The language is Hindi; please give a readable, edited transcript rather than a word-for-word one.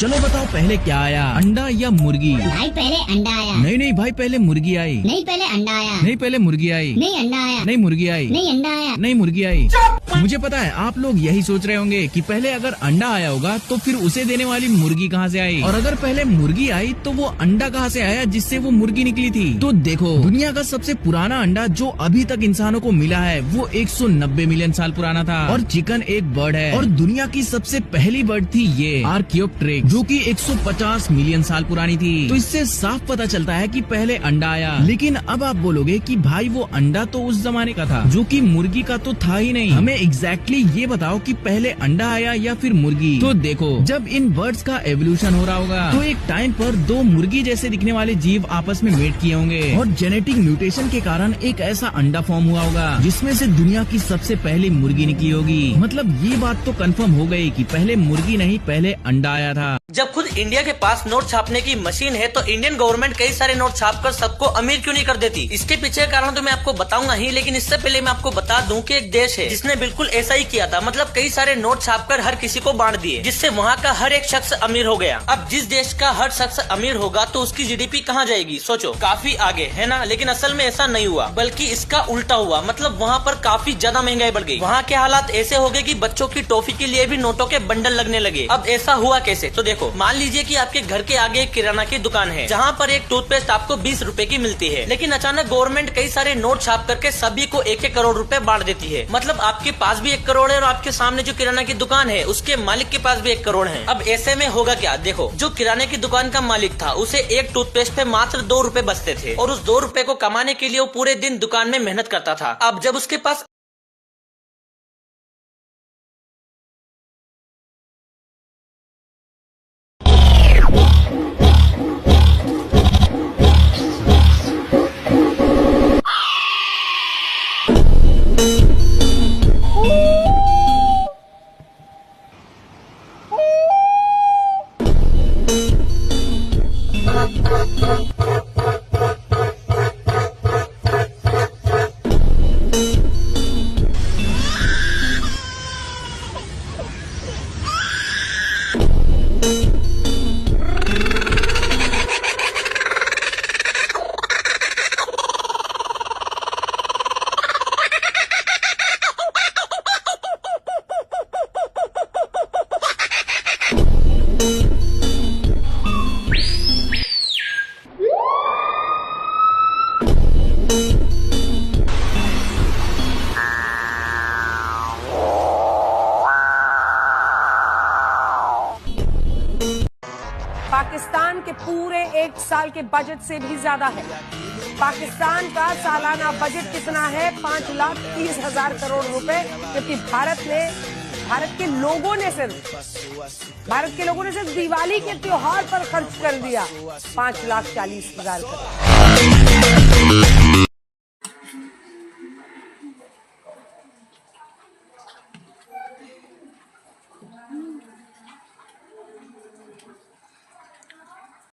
चलो बताओ पहले क्या आया, अंडा या मुर्गी? भाई पहले अंडा आया। नहीं भाई, पहले मुर्गी आई। नहीं पहले अंडा आया। नहीं पहले मुर्गी आई। नहीं अंडा आया। नहीं मुर्गी आई। नहीं अंडा आया। नहीं मुर्गी आई। मुझे पता है आप लोग यही सोच रहे होंगे कि पहले अगर अंडा आया होगा तो फिर उसे देने वाली मुर्गी कहाँ से आई, और अगर पहले मुर्गी आई तो वो अंडा कहाँ से आया जिससे वो मुर्गी निकली थी। तो देखो, दुनिया का सबसे पुराना अंडा जो अभी तक इंसानों को मिला है वो 190 मिलियन साल पुराना था। और चिकन एक बर्ड है, और दुनिया की सबसे पहली बर्ड थी ये आर्कियोप्टेरिक्स, जो कि 150 मिलियन साल पुरानी थी। तो इससे साफ पता चलता है कि पहले अंडा आया। लेकिन अब आप बोलोगे कि भाई वो अंडा तो उस जमाने का था जो कि मुर्गी का तो था ही नहीं। हमें एग्जैक्टली ये बताओ कि पहले अंडा आया या फिर मुर्गी। तो देखो, जब इन बर्ड्स का एवोल्यूशन हो रहा होगा तो एक टाइम पर दो मुर्गी जैसे दिखने वाले जीव आपस में मेट किए होंगे, और जेनेटिक म्यूटेशन के कारण एक ऐसा अंडा फॉर्म हुआ होगा जिसमें से दुनिया की सबसे पहली मुर्गी निकली होगी। मतलब ये बात तो कंफर्म हो गई कि पहले मुर्गी नहीं, पहले अंडा आया था। जब खुद इंडिया के पास नोट छापने की मशीन है तो इंडियन गवर्नमेंट कई सारे नोट छापकर सबको अमीर क्यों नहीं कर देती? इसके पीछे कारण तो मैं आपको बताऊंगा ही, लेकिन इससे पहले मैं आपको बता दूं कि एक देश है जिसने बिल्कुल ऐसा ही किया था। मतलब कई सारे नोट छापकर हर किसी को बांट दिए, जिससे वहाँ का हर एक शख्स अमीर हो गया। अब जिस देश का हर शख्स अमीर होगा तो उसकी जीडीपी कहाँ जाएगी? सोचो, काफी आगे, है ना? लेकिन असल में ऐसा नहीं हुआ, बल्कि इसका उल्टा हुआ। मतलब वहाँ पर काफी ज्यादा महंगाई बढ़ गई। वहाँ के हालात ऐसे हो गए कि बच्चों की टॉफी के लिए भी नोटों के बंडल लगने लगे। अब ऐसा हुआ कैसे? तो देखो, मान लीजिए कि आपके घर के आगे एक किराना की दुकान है जहाँ पर एक टूथपेस्ट आपको 20 रुपए की मिलती है, लेकिन अचानक गवर्नमेंट कई सारे नोट छाप करके सभी को 1-1 करोड़ रुपए बांट देती है। मतलब आपके पास भी 1 करोड़ है और आपके सामने जो किराना की दुकान है उसके मालिक के पास भी 1 करोड़ है। अब ऐसे में होगा क्या? देखो, जो किराने की दुकान का मालिक था उसे एक टूथपेस्ट पे मात्र 2 रुपए बचते थे, और उस 2 रुपए को कमाने के लिए वो पूरे दिन दुकान में मेहनत करता था। अब जब उसके पास पाकिस्तान के पूरे 1 साल के बजट से भी ज्यादा है। पाकिस्तान का सालाना बजट कितना है? 5,30,000 करोड़ रुपए, जबकि भारत के लोगों ने सिर्फ दिवाली के त्योहार पर खर्च कर दिया 5,40,000 करोड़।